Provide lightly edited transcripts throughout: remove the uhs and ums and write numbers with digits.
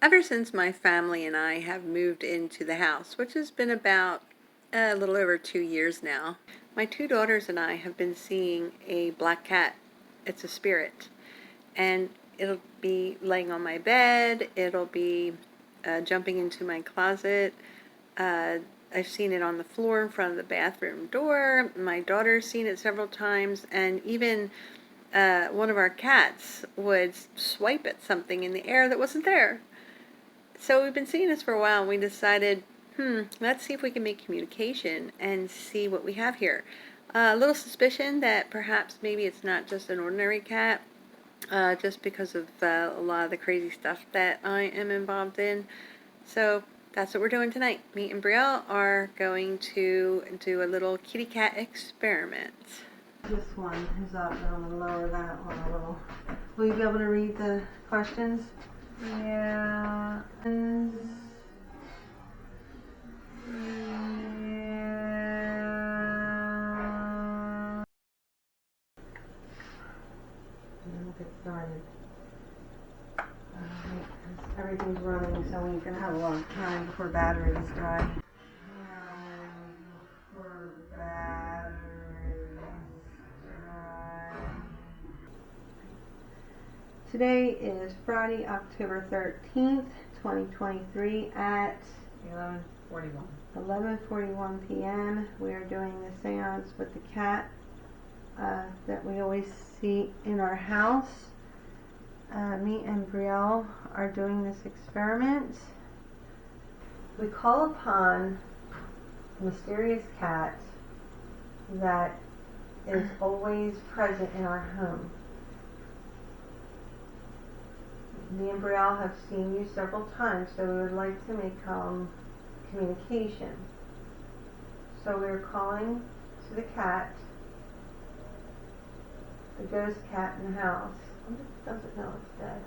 Ever since my family and I have moved into the house, which has been about a little over 2 years now, my two daughters and I have been seeing a black cat. It's a spirit. And it'll be laying on my bed, it'll be jumping into my closet. I've seen it on the floor in front of the bathroom door. My daughter's seen it several times, and even one of our cats would swipe at something in the air that wasn't there. So we've been seeing this for a while, and we decided, let's see if we can make communication and see what we have here. A little suspicion that perhaps maybe it's not just an ordinary cat, just because of a lot of the crazy stuff that I am involved in. So that's what we're doing tonight. Me and Brielle are going to do a little kitty cat experiment. This one is up, and I'm going to lower that one a little. Will you be able to read the questions? Yeah. I will get started. Everything's running, so we can have a lot of time before batteries dry. Today is Friday, October 13th, 2023 at 11:41 p.m. We are doing the seance with the cat that we always see in our house. Me and Brielle are doing this experiment. We call upon a mysterious cat that is always present in our home. Me and Brielle have seen you several times, so we would like to make communication. So we're calling to the cat, the ghost cat in the house. It doesn't know it's dead.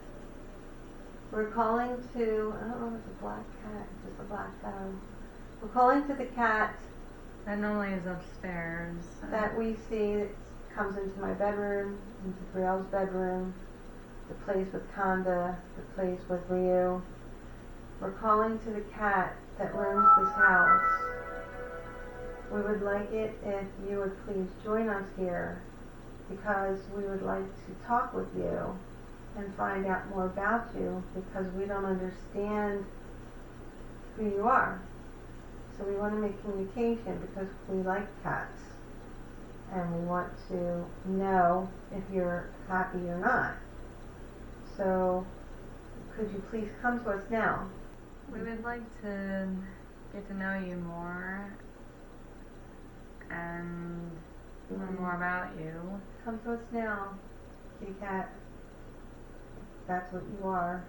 We're calling to, I don't know if it's a black cat, it's just a black dog. We're calling to the cat that normally is upstairs. That we see that comes into my bedroom, into Brielle's bedroom, that plays with Conda, that plays with Ryu. We're calling to the cat that roams this house. We would like it if you would please join us here, because we would like to talk with you and find out more about you, because we don't understand who you are. So we want to make communication because we like cats, and we want to know if you're happy or not. So could you please come to us now? We would like to get to know you more and learn more about you. Come to us now, kitty cat. That's what you are.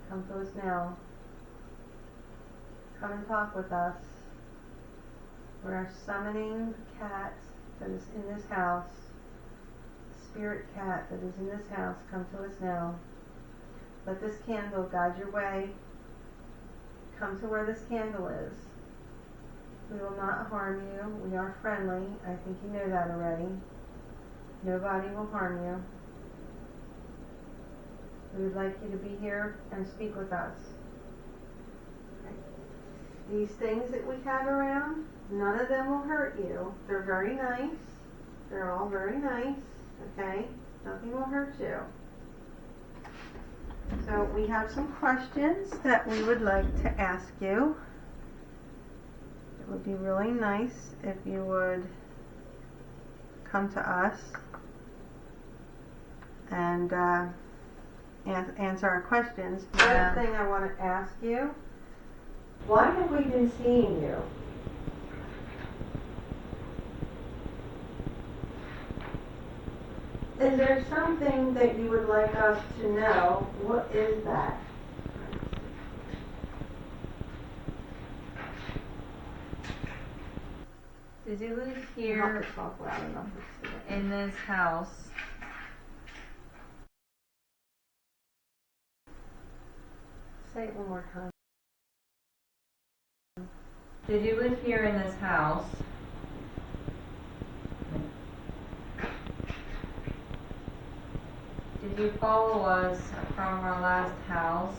Come to us now. Come and talk with us. We are summoning the cat that is in this house. Spirit cat that is in this house, come to us now. Let this candle guide your way. Come to where this candle is. We will not harm you. We are friendly. I think you know that already. Nobody will harm you. We would like you to be here and speak with us. Okay. These things that we have around, none of them will hurt you. They're very nice. They're all very nice. Okay? Nothing will hurt you. So we have some questions that we would like to ask you. It would be really nice if you would come to us and answer our questions. First thing I want to ask you, why have we been seeing you? Is there something that you would like us to know? What is that? Did you live here in this house? Say it one more time. Did you live here in this house? you follow us from our last house.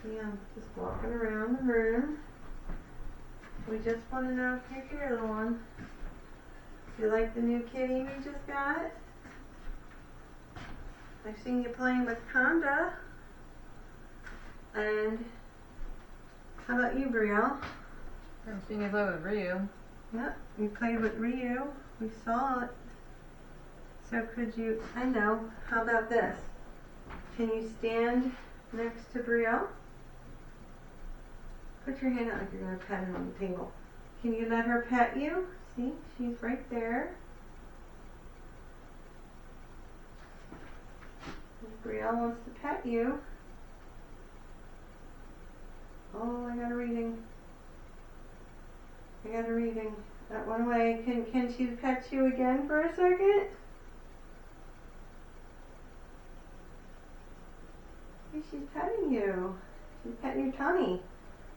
Yeah, I'm just walking around the room. We just want to know if you're here, little one. Do you like the new kitty we just got? I've seen you playing with Conda. And how about you, Brielle? I've seen you play with Ryu. Yep, you played with Ryu. We saw it. So could you, I know, how about this? Can you stand next to Brielle? Put your hand out like you're going to pet it on the table. Can you let her pet you? See, she's right there. Brielle wants to pet you. Oh, I got a reading. That went away. Can she pet you again for a second? Hey, she's petting you. She's petting your tummy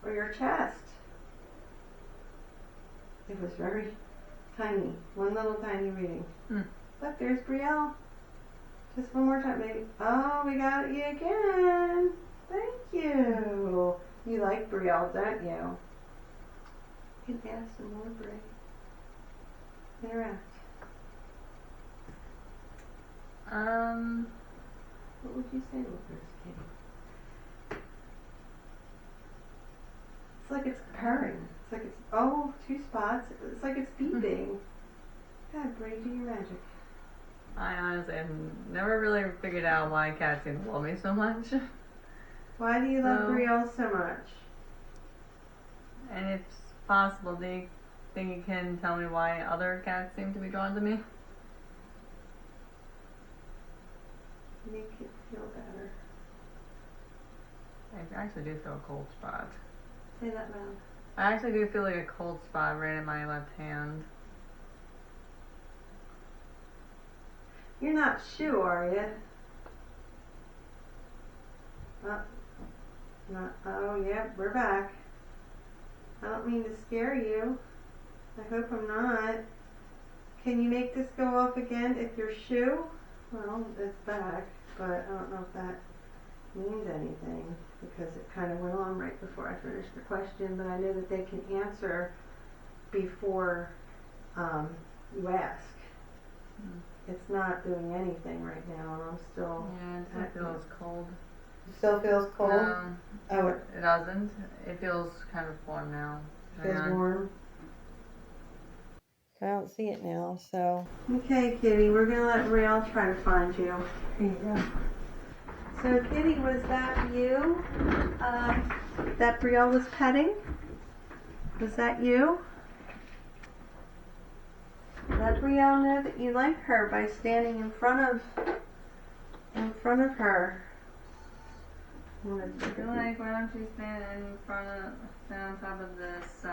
or your chest. It was very tiny. One little tiny reading. Look, there's Brielle. Just one more time, baby. Oh, we got you again. Thank you. You like Brielle, don't you? You can add some more, Bri. Interact. What would you say to a first kitty? It's like it's purring. It's like it's, oh, 2 spots. It's like it's beeping. God, Bri, do your magic. I honestly have never really figured out why cats seem to love me so much. Why do you love Brielle so much? And if possible, do you think you can tell me why other cats seem to be drawn to me? Make it feel better. I actually do feel a cold spot. Say that loud. I actually do feel like a cold spot right in my left hand. You're not Shu, are you? Oh, yeah, we're back. I don't mean to scare you. I hope I'm not. Can you make this go off again if you're Shu? Well, it's back, but I don't know if that means anything because it kind of went on right before I finished the question, but I know that they can answer before you ask. It's not doing anything right now, and I'm still... Yeah, it feels cold. It still feels cold? Oh, it doesn't. It feels kind of warm now. Feels warm. I don't see it now, so... Okay, Kitty, we're going to let Brielle try to find you. Here you go. So, Kitty, was that you that Brielle was petting? Was that you? Let Brielle know that you like her by standing in front of her. I feel like why don't you stand on top of this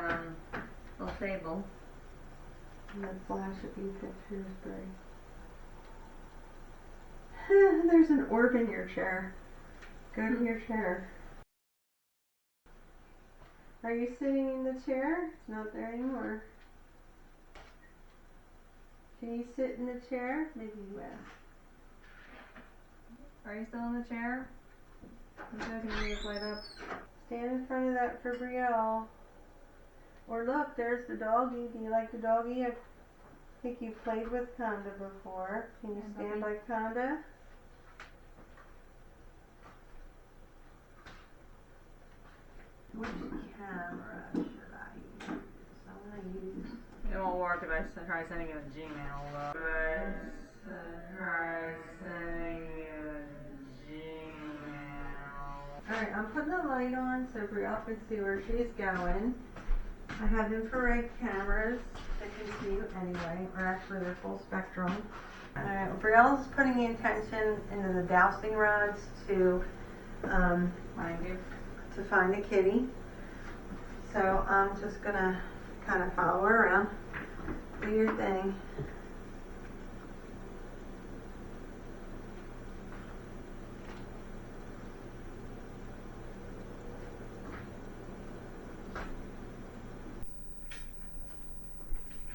little table? And then flash a few pictures, Bri. There's an orb in your chair. Go to your chair. Are you sitting in the chair? It's not there anymore. Can you sit in the chair? Maybe you ask. Are you still in the chair? I'm joking, you just light up. Stand in front of that for Brielle. Or look, there's the doggy. Do you like the doggy? I think you played with Conda before. Can you stand by Conda? Which camera should I use? I'm going to use... It won't work if I try sending it a Gmail though. Alright, I'm putting the light on so Brielle can see where she's going. I have infrared cameras that can see you anyway, or actually they're full spectrum. Brielle's putting the intention into the dowsing rods to find the kitty. So I'm just gonna kind of follow her around. Do your thing.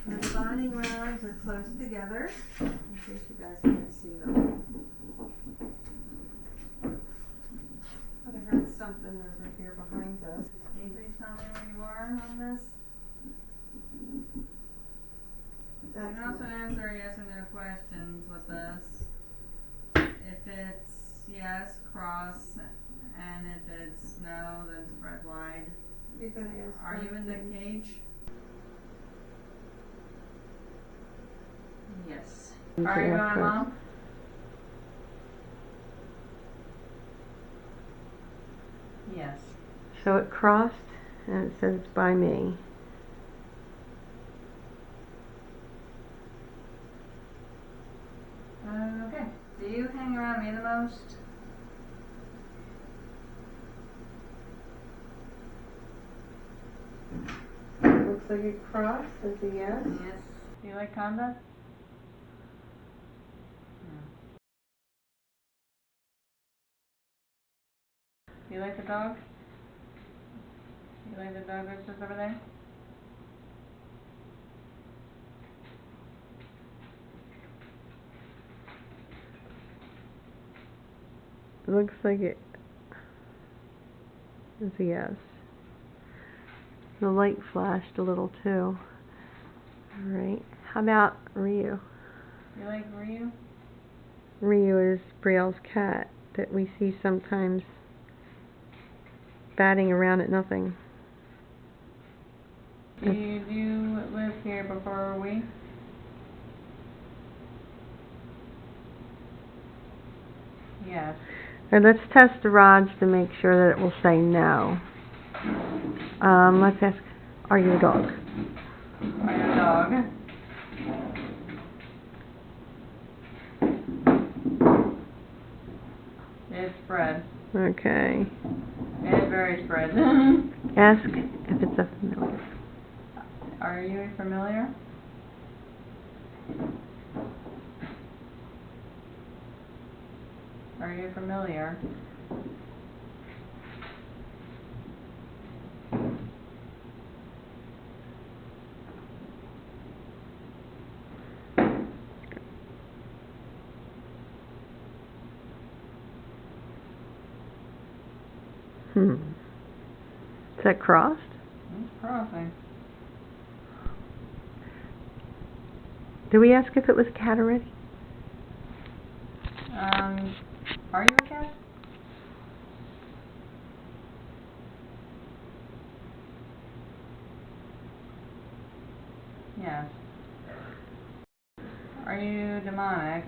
Can I find sounding rods are close together, in case you guys can't see them. I heard something over here behind us. Can you please tell me where you are on this? You can also answer yes or no questions with this. If it's yes, cross, and if it's no, then spread wide. You're gonna ask. Are you in the cage? Yes. Are you going, Mom? Yes. So it crossed, and it says it's by me. Okay. Do you hang around me the most? Looks like it crossed, as a yes. Yes. Do you like conduct? Do you like the dog? Do you like the dog that's just over there? Looks like it is a yes. The light flashed a little too. Alright. How about Ryu? You like Ryu? Ryu is Brielle's cat that we see sometimes batting around at nothing. Did you live here before we? Yes. Alright, let's test the rods to make sure that it will say no. Let's ask, are you a dog? Are you a dog? It's spread. Okay. It's very spread. Ask if it's a familiar. Are you familiar? Are you familiar? Is that crossed? It's crossing. Did we ask if it was a cat already? Are you a cat? Yes. Are you demonic?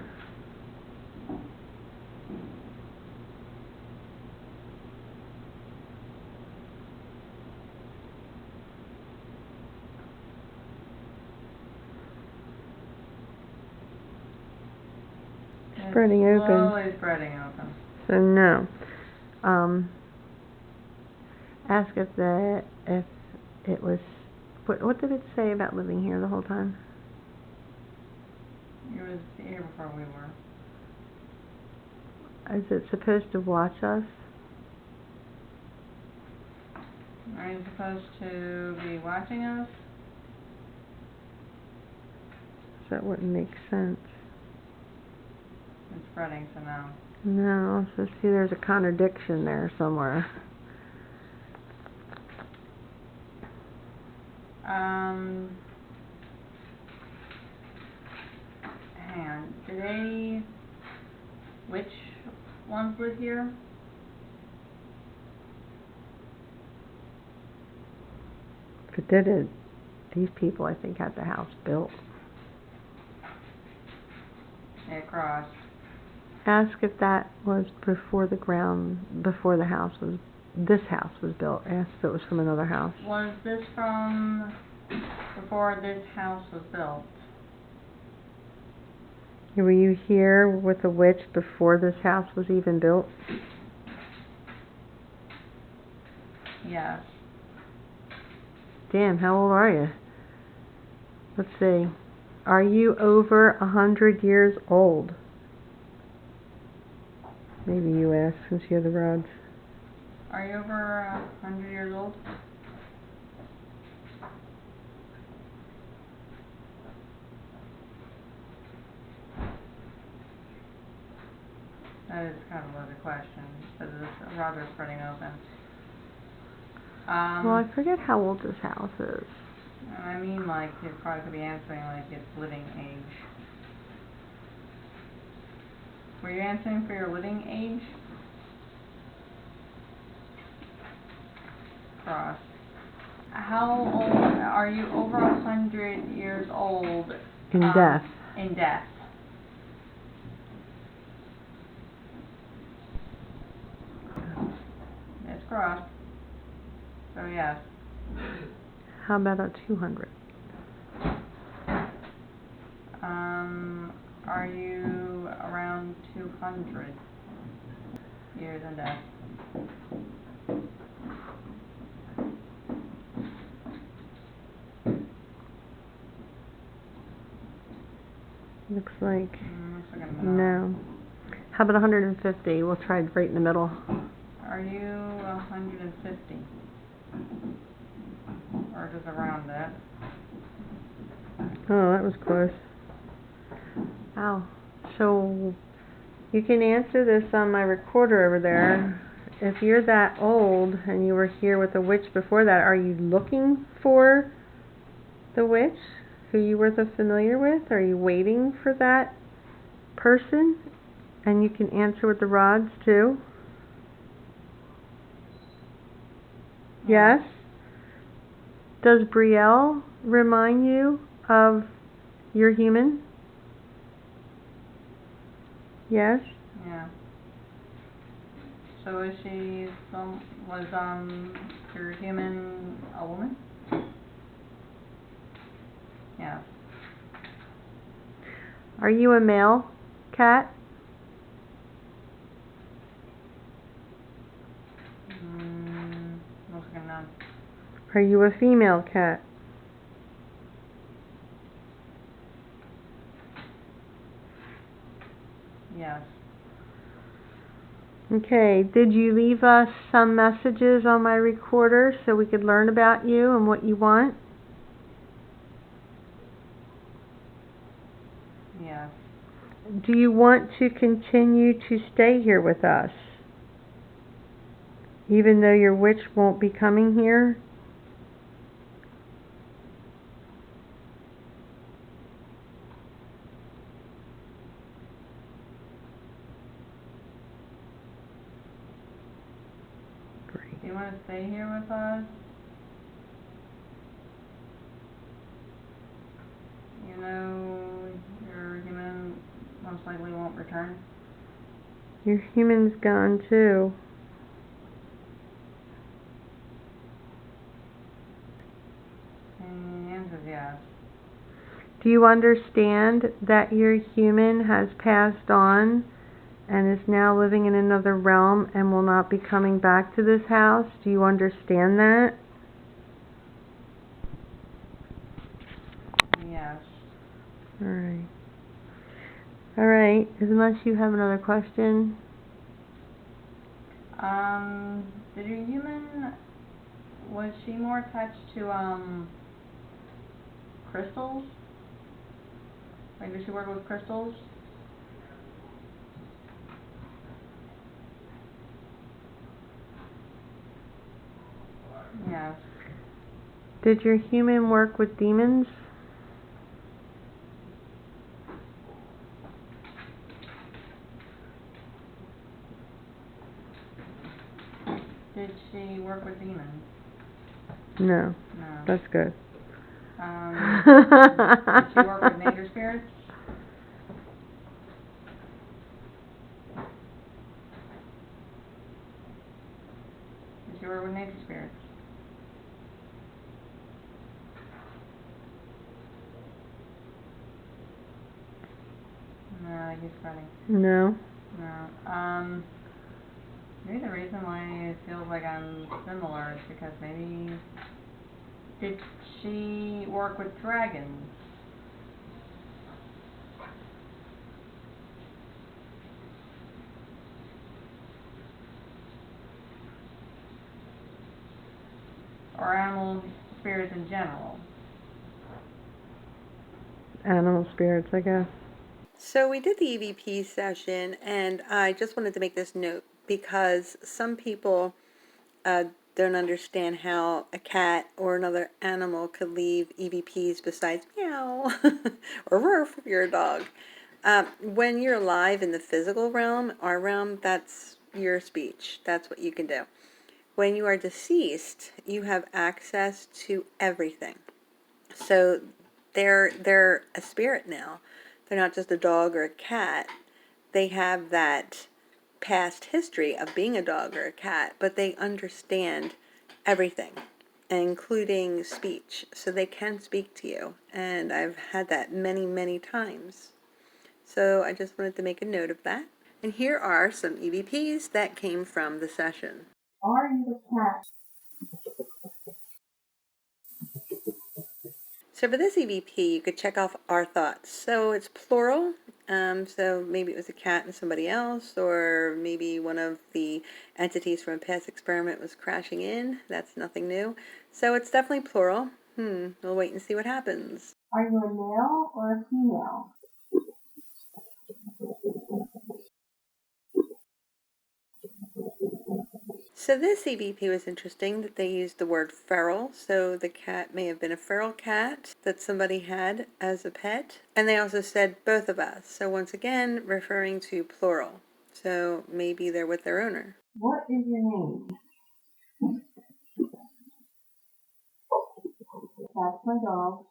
Spreading It's open. slowly spreading open. So no. Ask if it was. What did it say about living here the whole time? It was here before we were. Is it supposed to watch us? Are you supposed to be watching us? That wouldn't make sense. It's spreading, so no. No, so see there's a contradiction there somewhere. Hang on. Which ones live here? If it did, these people I think had the house built. It crossed. Ask if that was before the house was built. Ask if it was from another house. Was this from before this house was built? Were you here with the witch before this house was even built? Yes. Damn, how old are you? Let's see. Are you over 100 years old? Maybe you ask since you have the rods. Are you over 100 years old? That is kind of a loaded question, because the rods are spreading open. Well, I forget how old this house is. I mean, like, it probably could be answering, like, its living age. Were you answering for your living age? Cross. How old are you? Over 100 years old In death. In death. It's crossed. So yes. How about a 200? Are you around 200 years in death? Looks like Looks like a no. How about 150? We'll try right in the middle. Are you 150? Or just around that? Oh, that was close. Wow. So you can answer this on my recorder over there. If you're that old and you were here with a witch before that, are you looking for the witch who you were so familiar with? Are you waiting for that person? And you can answer with the rods too. Yes? Does Brielle remind you of your human? Yes? Yeah. So is she was your human a woman? Yeah. Are you a male cat? Looks like a no. Are you a female cat? Yes. Okay, did you leave us some messages on my recorder so we could learn about you and what you want? Yes. Do you want to continue to stay here with us? Even though your witch won't be coming here? Great. Do you want to stay here with us? You know your human most likely won't return. Your human's gone too. And the answer is yes. Do you understand that your human has passed on and is now living in another realm and will not be coming back to this house? Do you understand that? Yes. Alright. Alright, unless you have another question. Did your human, was she more attached to, crystals? Like, did she work with crystals? Yes. Did your human work with demons? Did she work with demons? No. No. That's good. Did she work with nature spirits? Did she work with nature spirits? No, I guess spreading. No. No. Maybe the reason why it feels like I'm similar is because maybe... Did she work with dragons? Or animal spirits in general? Animal spirits, I guess. So we did the EVP session, and I just wanted to make this note because some people uh, don't understand how a cat or another animal could leave EVPs besides meow or roof if you're a dog. When you're alive in the physical realm, our realm, that's your speech. That's what you can do. When you are deceased, you have access to everything. So they're a spirit now. They're not just a dog or a cat. They have that past history of being a dog or a cat, but they understand everything, including speech. So they can speak to you. And I've had that many, many times. So I just wanted to make a note of that. And here are some EVPs that came from the session. Are you the cat? So for this EVP, you could check off our thoughts. So it's plural. So maybe it was a cat and somebody else, or maybe one of the entities from a past experiment was crashing in. That's nothing new. So it's definitely plural. We'll wait and see what happens. Are you a male or a female? So this EVP was interesting that they used the word feral. So the cat may have been a feral cat that somebody had as a pet. And they also said both of us. So once again, referring to plural. So maybe they're with their owner. What is your name? That's my dog.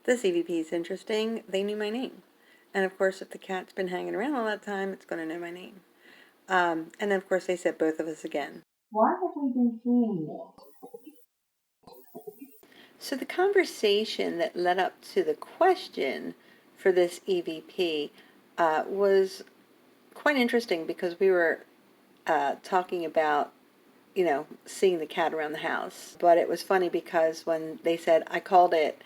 This EVP is interesting. They knew my name. And of course, if the cat's been hanging around all that time, it's going to know my name. And then, of course, they said both of us again. Why have we been seeing you? So the conversation that led up to the question for this EVP was quite interesting because we were talking about, seeing the cat around the house. But it was funny because when they said, I called it,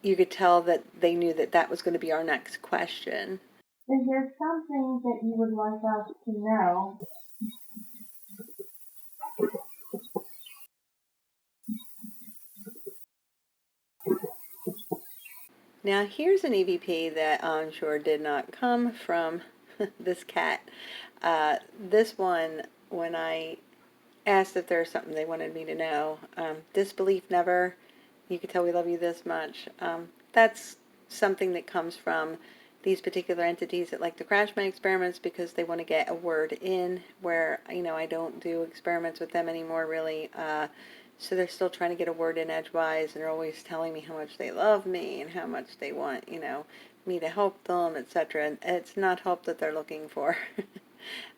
you could tell that they knew that that was going to be our next question. Is there something that you would like us to know? Now here's an EVP that I'm sure did not come from this cat. This one, when I asked if there was something they wanted me to know, disbelief never, you could tell we love you this much. That's something that comes from these particular entities that like to crash my experiments because they want to get a word in where, I don't do experiments with them anymore really. So they're still trying to get a word in edgewise, and they're always telling me how much they love me and how much they want, me to help them, etc. And it's not help that they're looking for.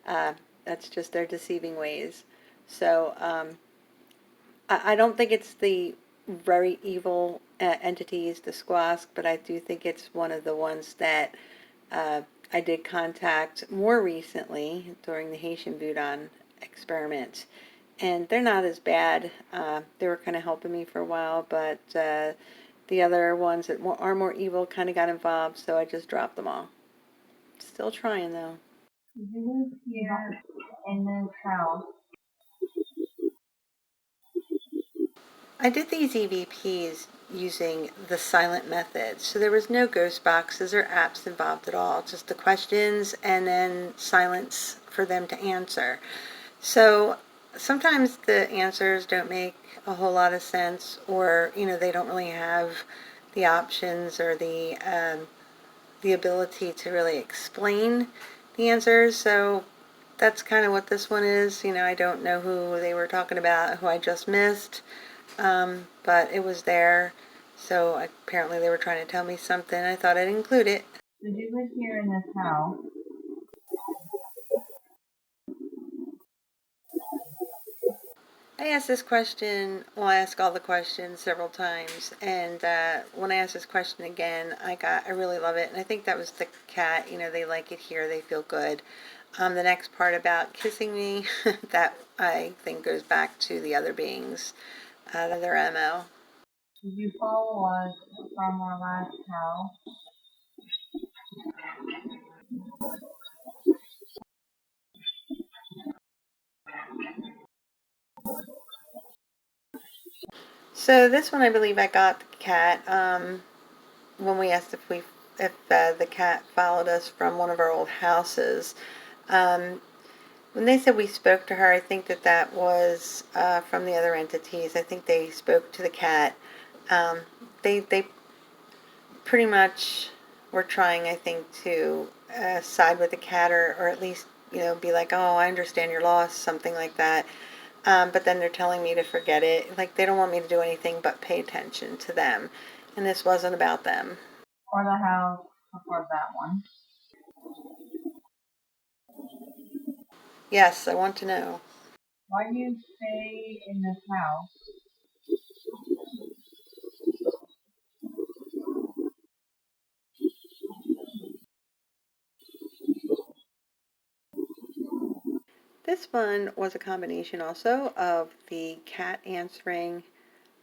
That's just their deceiving ways. So I don't think it's the very evil entities, the squask, but I do think it's one of the ones that I did contact more recently during the Haitian Voodoo experiment. And they're not as bad. They were kind of helping me for a while, but the other ones that are more evil kind of got involved, so I just dropped them all. Still trying, though. You live here in this house. I did these EVPs using the silent method, so there was no ghost boxes or apps involved at all, just the questions and then silence for them to answer. So sometimes the answers don't make a whole lot of sense, or they don't really have the options or the ability to really explain the answers. So that's kind of what this one is. I don't know who they were talking about, who I just missed, but it was there. So apparently they were trying to tell me something. I thought I'd include it. Did you live here in this house? I asked this question, well, I asked all the questions several times, and when I asked this question again, I really love it, and I think that was the cat, they like it here, they feel good. The next part about kissing me, that I think goes back to the other beings, their MO. Did you follow us from our last house? So this one, I believe I got the cat when we asked if the cat followed us from one of our old houses. Um, when they said we spoke to her, I think that was from the other entities. I think they spoke to the cat. Um, they pretty much were trying, I think, to side with the cat, or at least, be like, oh, I understand your loss, something like that. But then they're telling me to forget it. Like, they don't want me to do anything but pay attention to them. And this wasn't about them. Or the house before that one. Yes, I want to know. Why do you stay in this house? This one was a combination also of the cat answering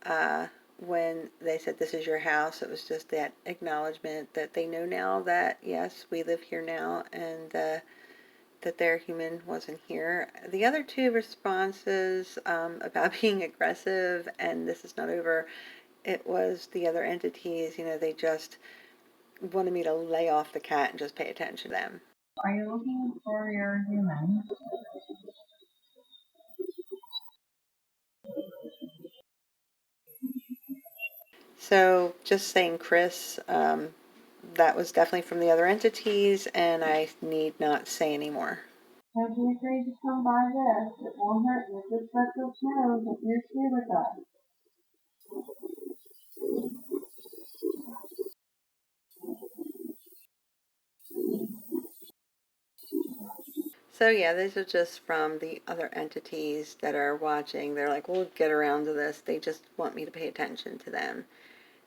uh, when they said, this is your house. It was just that acknowledgement that they know now that, yes, we live here now, and that their human wasn't here. The other two responses about being aggressive and this is not over, it was the other entities, they just wanted me to lay off the cat and just pay attention to them. Are you looking for your human? So just saying, Chris, that was definitely from the other entities, and I need not say anymore. Have you agreed to come by this? It won't hurt you. Just let us know that you're here with us. So yeah, these are just from the other entities that are watching. They're like, we'll get around to this. They just want me to pay attention to them.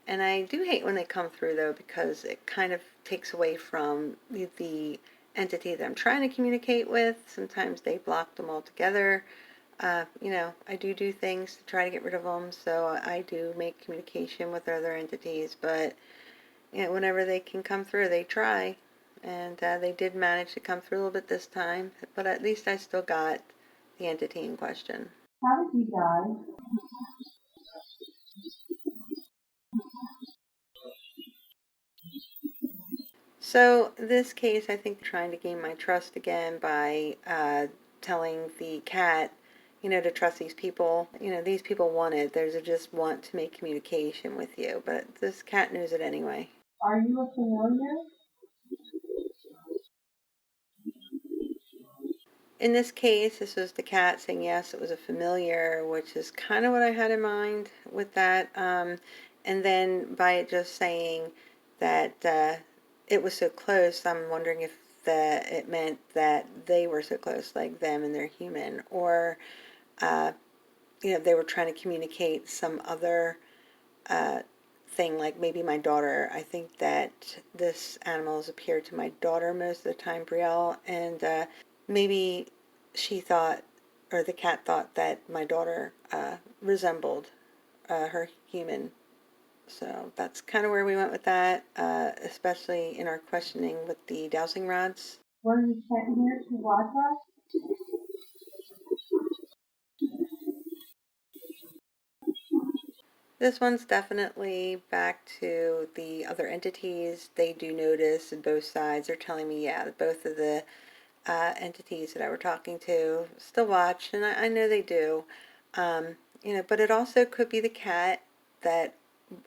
And I do hate when they come through, though, because it kind of takes away from the entity that I'm trying to communicate with. Sometimes they block them altogether. I do things to try to get rid of them, so I do make communication with other entities, but whenever they can come through, they try. And they did manage to come through a little bit this time, but at least I still got the entity in question. How did you die? So this case, I think, trying to gain my trust again by telling the cat, to trust these people. These people want it. They just want to make communication with you, but this cat knows it anyway. Are you a familiar? In this case, this was the cat saying yes, it was a familiar, which is kind of what I had in mind with that. And then by it just saying that it was so close, I'm wondering if it meant that they were so close, like them and their human, or uh, they were trying to communicate some other uh, thing, like maybe my daughter. I think that this animal has appeared to my daughter most of the time, Brielle, and maybe she thought, or the cat thought, that my daughter resembled her human. So that's kind of where we went with that, especially in our questioning with the dowsing rods. Were you sent here to watch us? This one's definitely back to the other entities. They do notice both sides. They're telling me, yeah, both of the entities that I were talking to still watch, and I know they do. But it also could be the cat that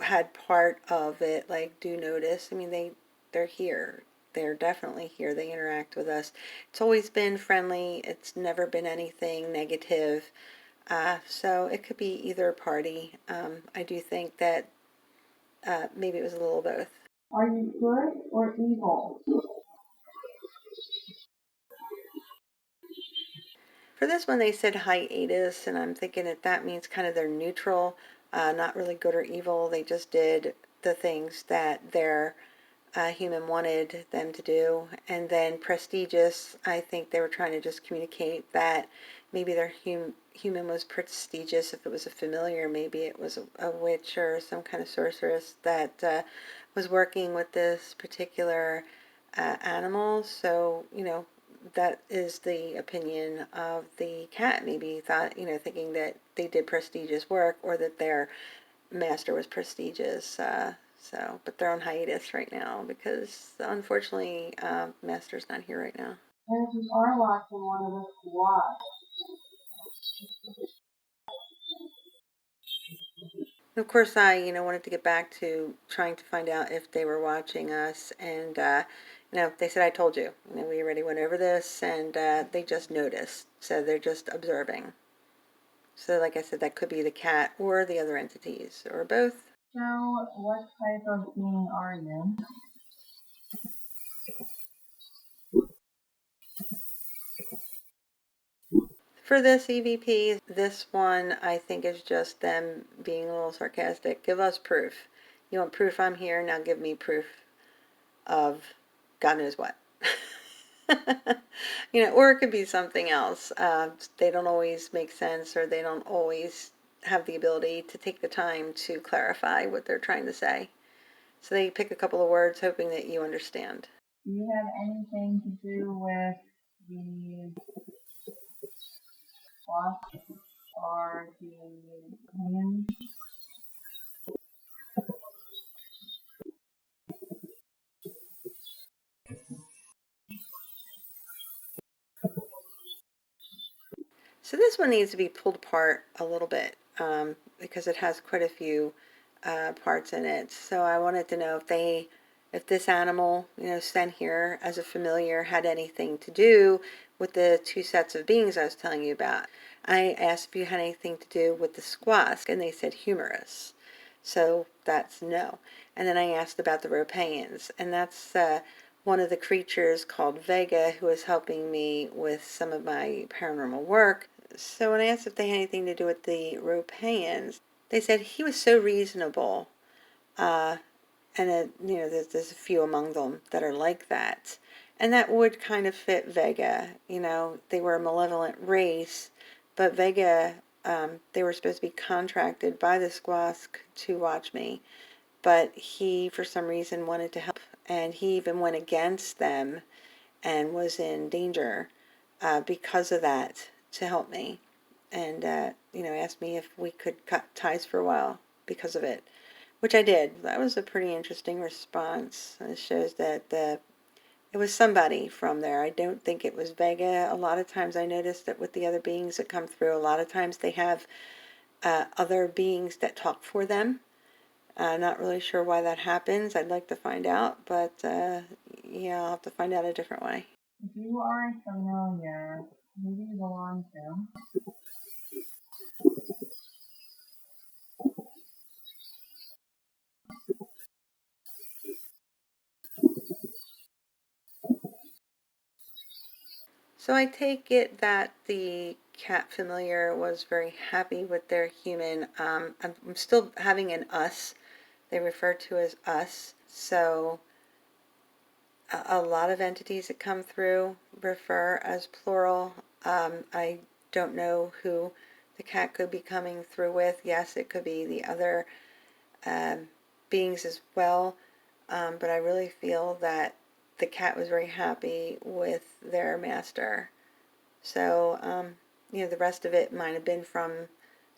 had part of it, like, do notice. I mean, they're here. They're definitely here. They interact with us. It's always been friendly. It's never been anything negative. So it could be either party. I do think that maybe it was a little both. Are you good or evil? For this one, they said hiatus, and I'm thinking that means kind of they're neutral, not really good or evil. They just did the things that their human wanted them to do. And then prestigious, I think they were trying to just communicate that maybe their human was prestigious. If it was a familiar, maybe it was a witch or some kind of sorceress that was working with this particular animal. So, that is the opinion of the cat. Maybe thought, thinking that they did prestigious work, or that their master was prestigious. But they're on hiatus right now because unfortunately, master's not here right now. And if you are watching one of us, why? Of course, I, wanted to get back to trying to find out if they were watching us, and they said I told you. We already went over this, and they just noticed, so they're just observing. So, like I said, that could be the cat or the other entities, or both. So, what type of being are you? For this EVP, this one I think is just them being a little sarcastic. Give us proof. You want proof I'm here? Now give me proof of God knows what. Or it could be something else. They don't always make sense, or they don't always have the ability to take the time to clarify what they're trying to say. So they pick a couple of words hoping that you understand. Do you have anything to do with the wasp or the hand? So this one needs to be pulled apart a little bit because it has quite a few parts in it. So I wanted to know if this animal, sent here as a familiar, had anything to do with the two sets of beings I was telling you about. I asked if you had anything to do with the squask, and they said humorous. So that's no. And then I asked about the Ropayans, and that's one of the creatures called Vega who is helping me with some of my paranormal work. So when I asked if they had anything to do with the Ropayans, they said he was so reasonable, and there's a few among them that are like that, and that would kind of fit Vega. They were a malevolent race, but Vega, they were supposed to be contracted by the Squask to watch me, but he for some reason wanted to help, and he even went against them and was in danger because of that to help me, and asked me if we could cut ties for a while because of it, which I did. That was a pretty interesting response. It shows that it was somebody from there. I don't think it was Vega. A lot of times I noticed that with the other beings that come through, a lot of times they have other beings that talk for them. Not really sure why that happens. I'd like to find out, but yeah, I'll have to find out a different way. If you aren't familiar, who do you belong to? So I take it that the cat familiar was very happy with their human. I'm still having an us. They refer to as us. So a lot of entities that come through refer as plural. I don't know who the cat could be coming through with. Yes, it could be the other um, beings as well. But I really feel that the cat was very happy with their master. So, the rest of it might have been from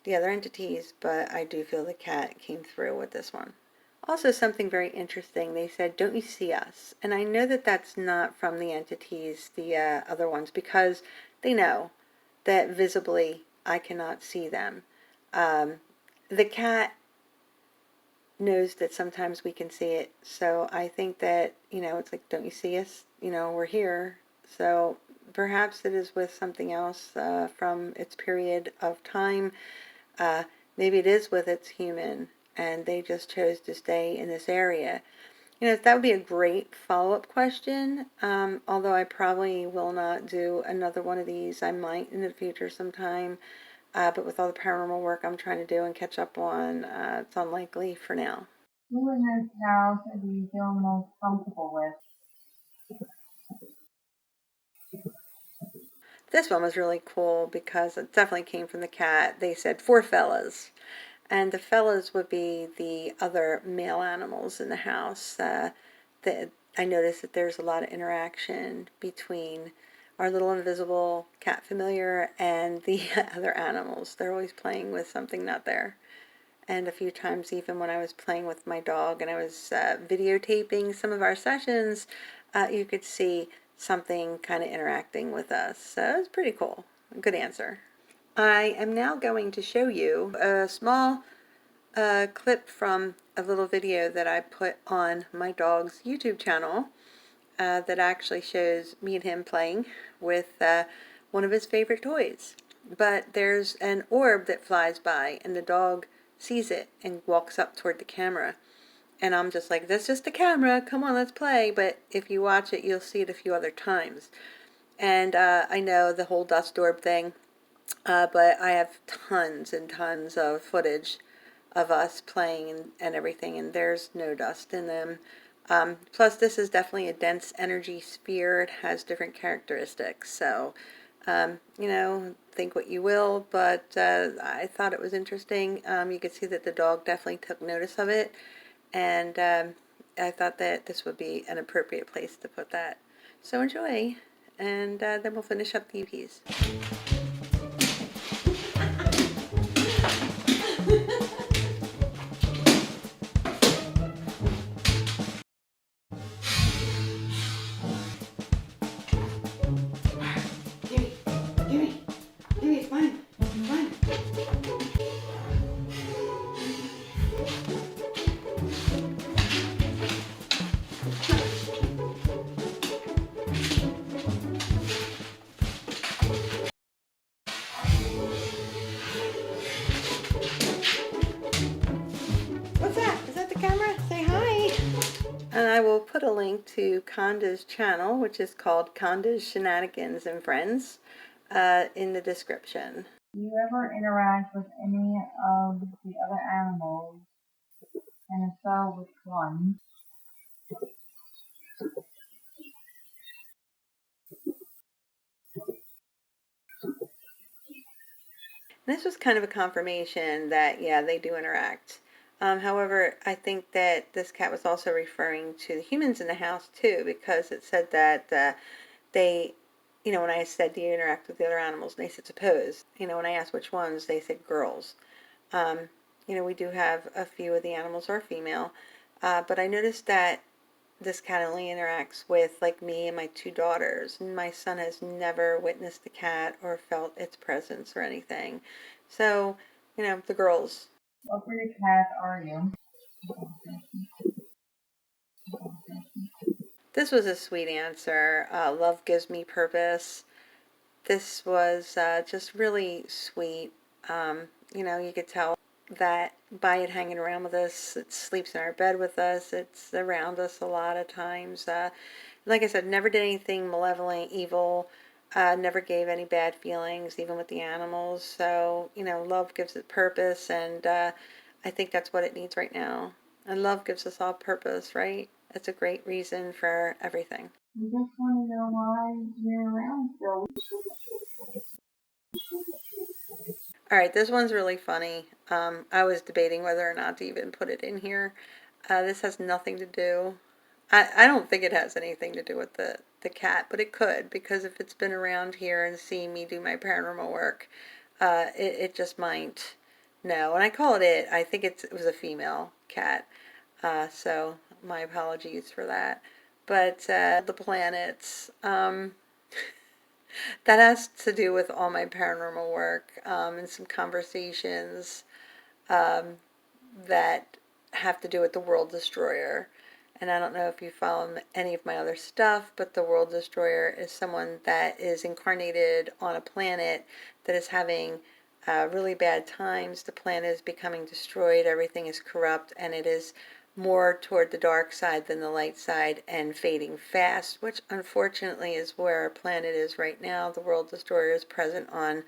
the other entities, but I do feel the cat came through with this one. Also, something very interesting, they said, "Don't you see us?" And I know that that's not from the entities, the other ones, because they know that visibly I cannot see them. Um, the cat knows that sometimes we can see it, so I think that, it's like, "Don't you see us? We're here." So perhaps it is with something else from its period of time. Uh, Maybe it is with its human, and they just chose to stay in this area. That would be a great follow-up question, although I probably will not do another one of these. I might in the future sometime, but with all the paranormal work I'm trying to do and catch up on, it's unlikely for now. Who in this house do you feel most comfortable with? This one was really cool because it definitely came from the cat. They said 4 fellas. And the fellas would be the other male animals in the house. I noticed that there's a lot of interaction between our little invisible cat familiar and the other animals. They're always playing with something not there. and a few times even when I was playing with my dog and I was videotaping some of our sessions, you could see something kind of interacting with us. So it was pretty cool. Good answer. I am now going to show you a small clip from a little video that I put on my dog's YouTube channel that actually shows me and him playing with one of his favorite toys. But there's an orb that flies by and the dog sees it and walks up toward the camera. And I'm just like, that's just the camera, come on, let's play. But if you watch it, you'll see it a few other times. And I know the whole dust orb thing, but I have tons and tons of footage of us playing and everything, and there's no dust in them. Plus, this is definitely a dense energy sphere. It has different characteristics. So, you know, think what you will, but I thought it was interesting. You could see that the dog definitely took notice of it, and I thought that this would be an appropriate place to put that. So enjoy, and then we'll finish up the EPs. Gimme, it's fine, it's fine. What's that? Is that the camera? Say hi. And I will put a link to Conda's channel, which is called Conda's Shenanigans and Friends, in the description. Do you ever interact with any of the other animals? And if so, which one? This was kind of a confirmation that, yeah, they do interact. However, I think that this cat was also referring to the humans in the house, too, because it said that they, you know, when I said, do you interact with the other animals? And they said, suppose. You know, when I asked which ones, they said girls. Um, you know, we do have a few of the animals are female, but I noticed that this cat only interacts with like me and my two daughters. And my son has never witnessed the cat or felt its presence or anything. So, you know, the girls. What breed of cat are you? This was a sweet answer. Love gives me purpose. This was just really sweet. You know, you could tell that by it hanging around with us, it sleeps in our bed with us, it's around us a lot of times. Like I said, never did anything malevolent, evil, never gave any bad feelings, even with the animals. So, you know, love gives it purpose, and I think that's what it needs right now. And love gives us all purpose, right? It's a great reason for everything. I just want to know why you're around still. All right, this one's really funny. I was debating whether or not to even put it in here. This has nothing to do. I don't think it has anything to do with the cat, but it could, because if it's been around here and seen me do my paranormal work, it just might know. And I call it. I think it was a female cat. So my apologies for that. But the planets. That has to do with all my paranormal work and some conversations um, that have to do with the World Destroyer. And I don't know if you follow any of my other stuff, but the World Destroyer is someone that is incarnated on a planet that is having really bad times. The planet is becoming destroyed, everything is corrupt, and it is more toward the dark side than the light side and fading fast, which unfortunately is where our planet is right now. The World Destroyer is present on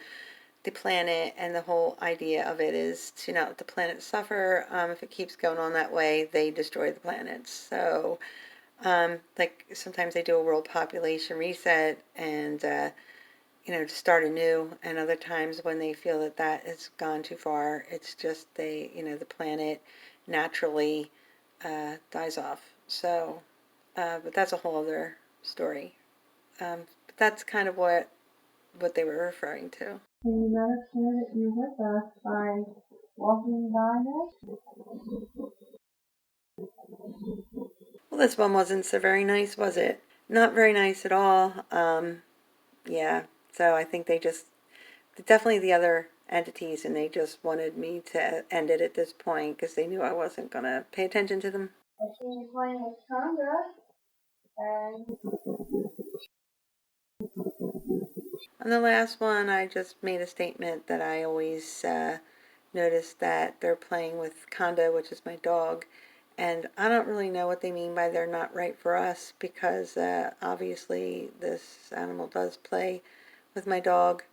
the planet, and the whole idea of it is to not let the planet suffer. If it keeps going on that way, they destroy the planet. So, like sometimes they do a world population reset and, you know, to start anew. And other times when they feel that that has gone too far, it's just they, you know, the planet naturally dies off. So, but that's a whole other story. But that's kind of what they were referring to. Can you let us know that you're with us by walking by this. Well, this one wasn't so very nice, was it? Not very nice at all. Yeah, so I think they just, definitely the other entities, and they just wanted me to end it at this point because they knew I wasn't going to pay attention to them. I see you playing with Conga, and On the last one, I just made a statement that I always notice that they're playing with Conda, which is my dog, and I don't really know what they mean by they're not right for us, because obviously this animal does play with my dog,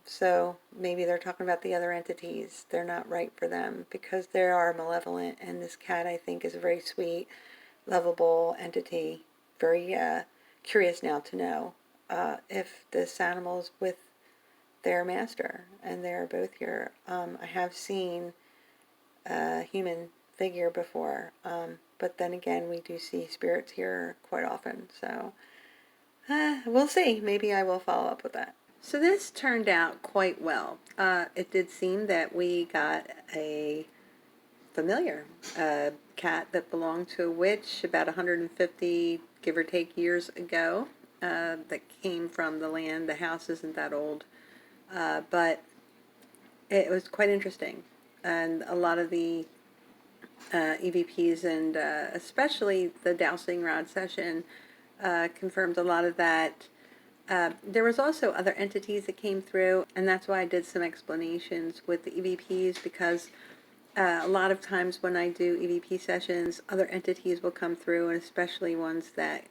so maybe they're talking about the other entities. They're not right for them because they are malevolent, and this cat, I think, is a very sweet, lovable entity. Very curious now to know if this animal is with their master, and they're both here. I have seen a human figure before, but then again, we do see spirits here quite often, so we'll see. Maybe I will follow up with that. So this turned out quite well. It did seem that we got a familiar cat that belonged to a witch about 150, give or take, years ago, that came from the land. The house isn't that old, but it was quite interesting. And a lot of the EVPs, and especially the dowsing rod session, confirmed a lot of that. There was also other entities that came through, and that's why I did some explanations with the EVPs, because a lot of times when I do EVP sessions, other entities will come through, and especially ones that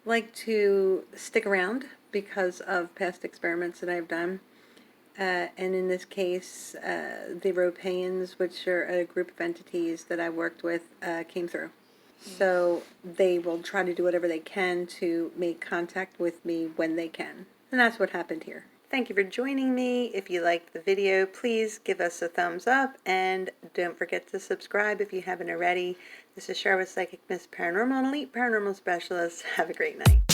like to stick around because of past experiments that I've done. And in this case, the Europeans, which are a group of entities that I worked with, came through. So they will try to do whatever they can to make contact with me when they can. And that's what happened here. Thank you for joining me. If you liked the video, please give us a thumbs up, and don't forget to subscribe if you haven't already. This is Cheryl with Psychic Miss Paranormal, an elite paranormal specialist. Have a great night.